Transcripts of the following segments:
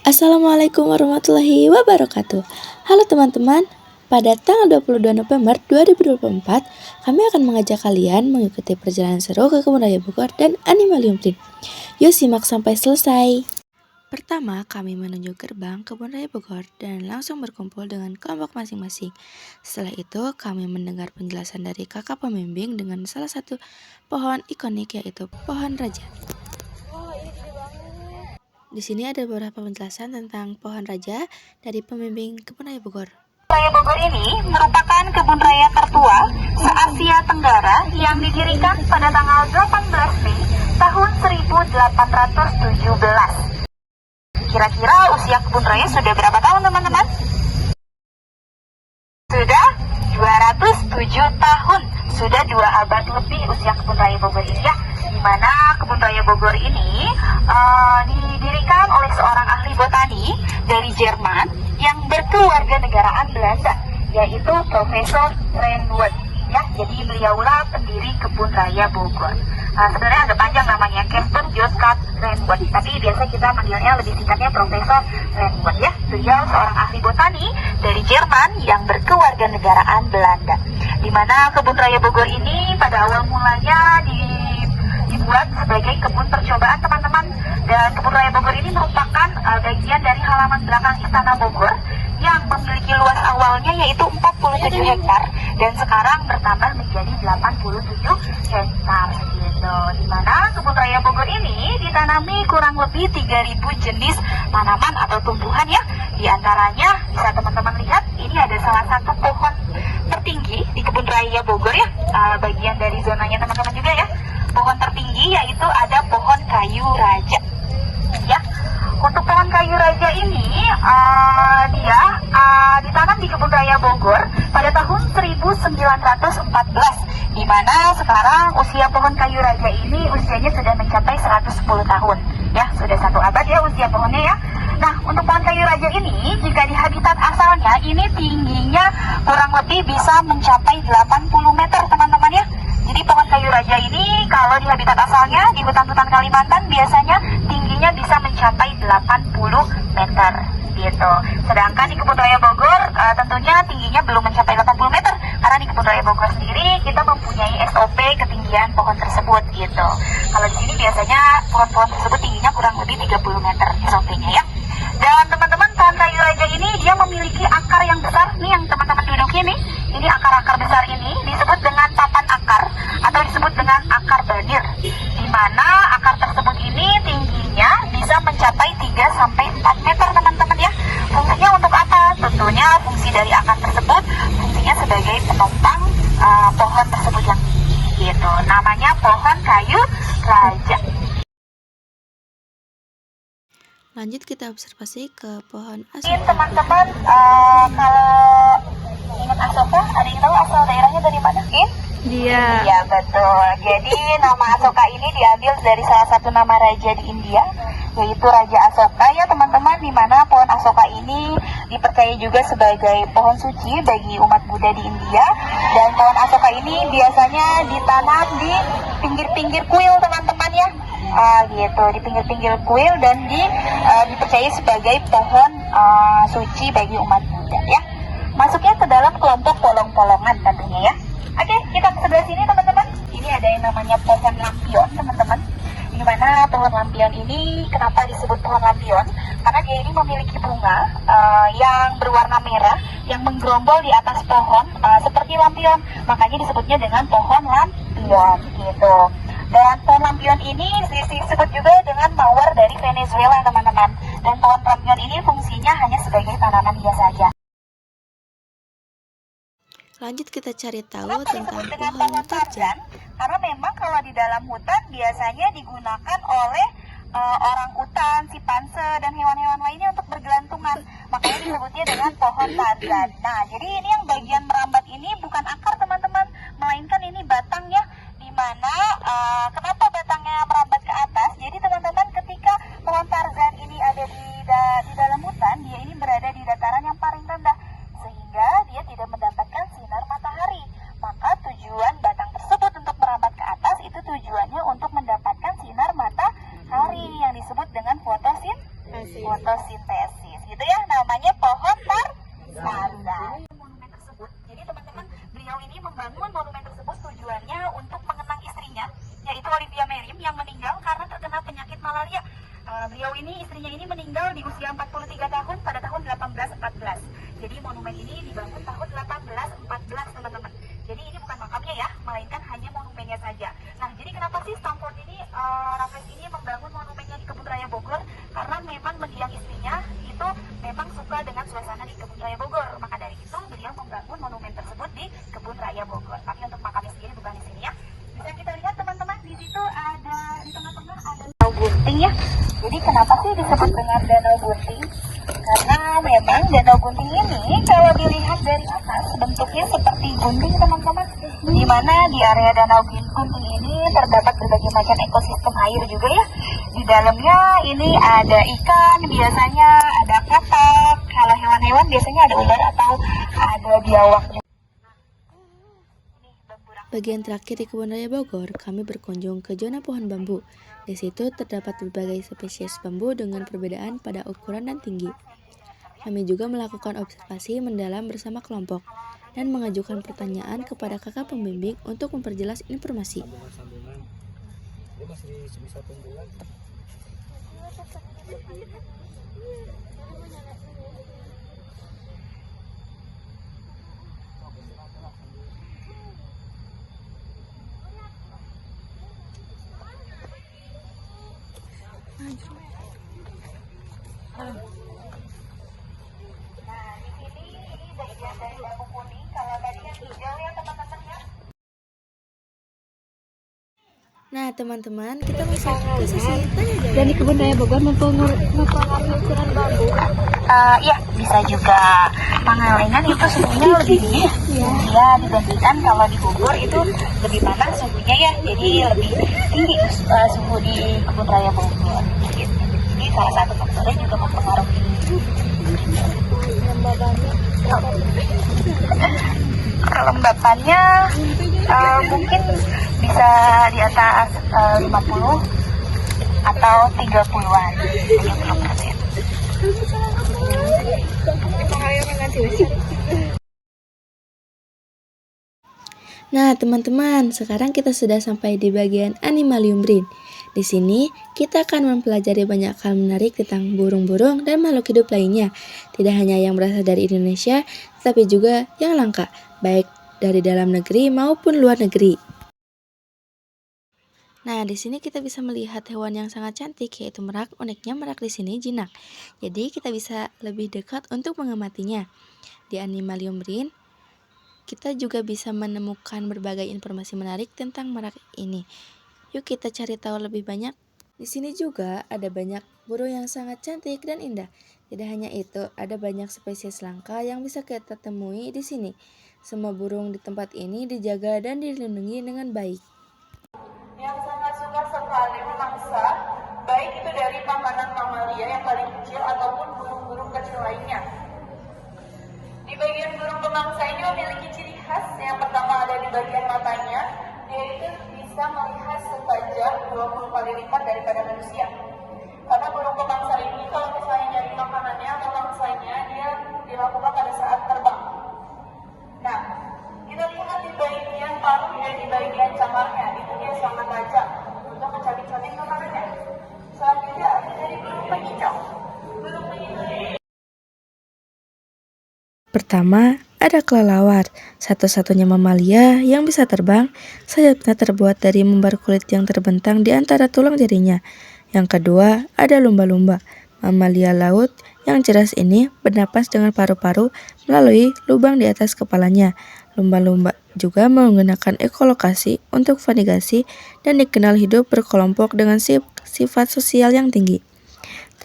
Assalamualaikum warahmatullahi wabarakatuh. Halo teman-teman, pada tanggal 22 November 2024, kami akan mengajak kalian mengikuti perjalanan seru ke Kebun Raya Bogor dan Animalium Print. Yuk simak sampai selesai. Pertama, kami menuju gerbang Kebun Raya Bogor dan langsung berkumpul dengan kelompok masing-masing. Setelah itu, kami mendengar penjelasan dari kakak pembimbing dengan salah satu pohon ikonik yaitu pohon raja. Di sini ada beberapa penjelasan tentang pohon raja dari pembimbing Kebun Raya Bogor. Raya Bogor ini merupakan kebun raya tertua se-Asia Tenggara yang didirikan pada tanggal 18 Mei tahun 1817. Kira-kira usia kebun raya sudah berapa tahun teman-teman? Sudah 207 tahun. Sudah 2 abad lebih usia kebun raya Bogor ini ya. Di mana kebun raya Bogor ini didirikan oleh seorang ahli botani dari Jerman yang berkewarganegaraan Belanda, yaitu Profesor Renwood. Ya, jadi beliaulah pendiri kebun raya Bogor. Sebenarnya agak panjang namanya, Casper Joscat Renwood, tapi biasa kita manggilnya lebih singkatnya Profesor Renwood ya. Beliau seorang ahli botani dari Jerman yang berkewarganegaraan Belanda. Di mana kebun raya Bogor ini pada awal mulanya dibuat sebagai kebun percobaan teman-teman, dan kebun raya Bogor ini merupakan bagian dari halaman belakang Istana Bogor yang memiliki luas awalnya yaitu 47 hektar dan sekarang bertambah menjadi 87 hektar gitu. Di mana kebun raya Bogor ini ditanami kurang lebih 3.000 jenis tanaman atau tumbuhan ya. Di antaranya bisa teman-teman lihat ini ada salah satu pohon tertinggi di kebun raya Bogor ya, bagian dari zonanya teman-teman juga ya. Pohon tertinggi yaitu ada pohon kayu raja ya. Untuk pohon kayu raja ini dia ditanam di kebun raya Bogor pada tahun 1914, di mana sekarang usia pohon kayu raja ini usianya sudah mencapai 110 tahun ya, sudah 1 abad ya usia pohonnya ya. Nah, untuk pohon kayu raja ini jika di habitat asalnya ini tingginya kurang lebih bisa mencapai 80 meter teman-teman ya. Jadi pohon kayu raja ini kalau di habitat asalnya di hutan-hutan Kalimantan biasanya tingginya bisa mencapai 80 meter gitu. Sedangkan di kebun raya Bogor tentunya tingginya belum mencapai 80 meter karena di kebun raya Bogor sendiri kita mempunyai SOP ketinggian pohon tersebut gitu. Kalau di sini biasanya pohon-pohon tersebut tingginya kurang lebih 30 meter SOP-nya ya. Dan teman-teman, pohon kayu raja ini dia memiliki akar yang besar nih yang teman-teman duduk ini. Ini akar-akar besar ini disebut dengan papan akar atau disebut dengan akar banir. Di mana akar tersebut ini tingginya bisa mencapai 3 sampai 4 meter teman-teman ya. Fungsinya untuk apa? Tentunya fungsi dari akar tersebut fungsinya sebagai penopang pohon tersebut yang tinggi gitu. Namanya pohon kayu raja. Lanjut kita observasi ke pohon Mungkin asoka. teman-teman kalau ingat Asoka, ada yang tahu asal daerahnya dari mana? Dia Iya betul. Jadi nama Asoka ini diambil dari salah satu nama raja di India, yaitu Raja Asoka ya teman-teman. Di mana pohon Asoka ini dipercaya juga sebagai pohon suci bagi umat Buddha di India. Dan pohon Asoka ini biasanya ditanam di pinggir-pinggir kuil teman-teman ya. Gitu, di pinggir-pinggir kuil dan dipercaya sebagai pohon suci bagi umat Buddha ya. Masuknya ke dalam kelompok polong-polongan tentunya ya. Oke, kita ke sebelah sini teman-teman. Ini ada yang namanya pohon lampion teman-teman. Di mana pohon lampion ini kenapa disebut pohon lampion? Karena dia ini memiliki bunga yang berwarna merah yang menggerombol di atas pohon seperti lampion. Makanya disebutnya dengan pohon lampion gitu. Dan pohon lampion ini disebut juga dengan mawar dari Venezuela teman-teman. Dan pohon lampion ini fungsinya hanya sebagai tanaman hias saja. Lanjut kita cari tahu Kenapa tentang disebut dengan pohon pohon tarzan? Karena memang kalau di dalam hutan biasanya digunakan oleh orang utan, simpanse, dan hewan-hewan lainnya untuk bergelantungan. Makanya disebutnya dengan pohon tarzan. Nah, jadi ini yang bagian merambat ini bukan akar teman-teman, melainkan ini batangnya. Di mana kenapa batangnya merambat ke atas? Jadi teman-teman, ketika pohon tarzan ini ada di dalam hutan, dia ini berada di dataran yang paling rendah sehingga dia tidak mendapatkan sinar matahari. Maka tujuan batang tersebut untuk merambat ke atas itu tujuannya untuk mendapatkan sinar matahari yang disebut dengan fotosintesis. Beliau ini, istrinya ini meninggal di usia 43 tahun pada tahun 1814. Jadi monumen ini dibangun tahun 1814 teman-teman. Jadi ini bukan makamnya ya, melainkan hanya monumennya saja. Nah, jadi kenapa sih Stamford ini, Raffles ini membangun monumennya di Kebun Raya Bogor? Karena memang mendiang istrinya itu memang suka dengan suasana di Kebun Raya Bogor. Maka dari itu beliau membangun monumen tersebut di Kebun Raya Bogor. Tapi untuk makamnya sendiri bukan di sini ya. Bisa kita lihat teman-teman, di situ ada, di tengah-tengah ada Danau Gunting ya. Jadi kenapa sih disebut dengan Danau Gunting? Karena memang Danau Gunting ini kalau dilihat dari atas bentuknya seperti gunting teman-teman. Di mana di area Danau Gunting ini terdapat berbagai macam ekosistem air juga ya. Di dalamnya ini ada ikan, biasanya ada katak, kalau hewan-hewan biasanya ada ular atau ada biawak juga. Bagian terakhir di Kebun Raya Bogor, kami berkunjung ke zona pohon bambu. Di situ terdapat berbagai spesies bambu dengan perbedaan pada ukuran dan tinggi. Kami juga melakukan observasi mendalam bersama kelompok dan mengajukan pertanyaan kepada kakak pembimbing untuk memperjelas informasi. Nah, di sini ini bagian dari bambu kuning. Kalau tadi yang hijau ya teman-teman ya. Nah teman-teman, kita masuk ke sesi tanya jawab. Dan di Kebun Raya Bogor mempengaruhi ukuran bambu. Iya, bisa juga. Pangalengan itu suhunya lebih dingin ya dibandingkan kalau di Bogor itu lebih panas suhunya ya, jadi lebih tinggi suhu di Kebun Raya Bogor. Gitu. Jadi salah satu faktornya juga mempengaruhi. Kelembapannya mungkin bisa di atas 50 atau 30-an. 30%. Nah teman-teman, sekarang kita sudah sampai di bagian Animalium Brin. Di sini kita akan mempelajari banyak hal menarik tentang burung-burung dan makhluk hidup lainnya. Tidak hanya yang berasal dari Indonesia, tapi juga yang langka, baik dari dalam negeri maupun luar negeri. Nah, di sini kita bisa melihat hewan yang sangat cantik, yaitu merak. Uniknya merak di sini jinak. Jadi kita bisa lebih dekat untuk mengamatinya. Di Animalium Brin, kita juga bisa menemukan berbagai informasi menarik tentang merak ini. Yuk kita cari tahu lebih banyak. Di sini juga ada banyak burung yang sangat cantik dan indah. Tidak hanya itu, ada banyak spesies langka yang bisa kita temui di sini. Semua burung di tempat ini dijaga dan dilindungi dengan baik. Yang sangat suka sekali memangsa, baik itu dari makanan mamalia yang paling kecil ataupun burung-burung kecil lainnya. Di bagian burung pemangsa ini memiliki ciri khas. Yang pertama ada di bagian matanya, yaitu bisa melihat setajam 20 kali lipat daripada manusia. Karena burung pemangsa ini kalau misalnya nyari makanannya atau mangsanya, dia dilakukan pada saat terbang. Nah, kita lihat di bagian paruh dan di bagian camarnya, itu dia sangat tajam untuk mencari-cari makanannya. Selanjutnya ada dari burung pengicau. Burung pengicau Pertama, ada kelelawar, satu-satunya mamalia yang bisa terbang. Sayapnya terbuat dari membar kulit yang terbentang di antara tulang jarinya. Yang kedua, ada lumba-lumba, mamalia laut yang cerdas ini bernapas dengan paru-paru melalui lubang di atas kepalanya. Lumba-lumba juga menggunakan ekolokasi untuk navigasi dan dikenal hidup berkelompok dengan sifat sosial yang tinggi.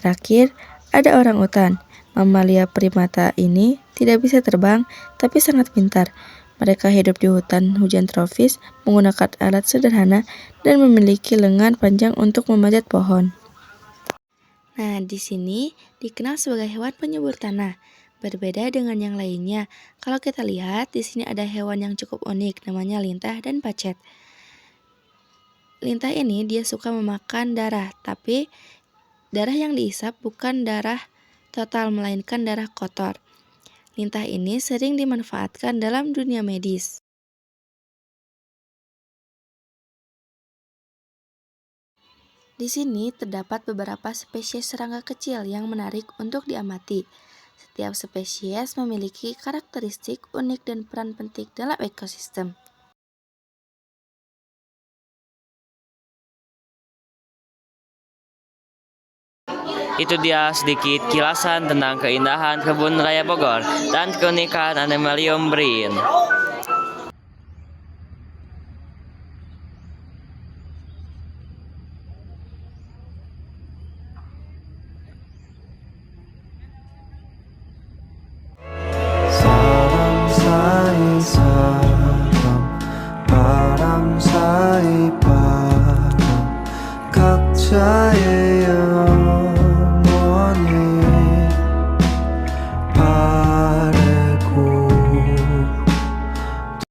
Terakhir, ada orangutan. Mamalia primata ini tidak bisa terbang, tapi sangat pintar. Mereka hidup di hutan hujan tropis, menggunakan alat sederhana, dan memiliki lengan panjang untuk memanjat pohon. Nah, di sini dikenal sebagai hewan penyubur tanah. Berbeda dengan yang lainnya, kalau kita lihat di sini ada hewan yang cukup unik, namanya lintah dan pacet. Lintah ini dia suka memakan darah, tapi darah yang diisap bukan darah total, melainkan darah kotor. Lintah ini sering dimanfaatkan dalam dunia medis. Di sini terdapat beberapa spesies serangga kecil yang menarik untuk diamati. Setiap spesies memiliki karakteristik unik dan peran penting dalam ekosistem. Itu dia sedikit kilasan tentang keindahan Kebun Raya Bogor dan keunikan Animalium Brin.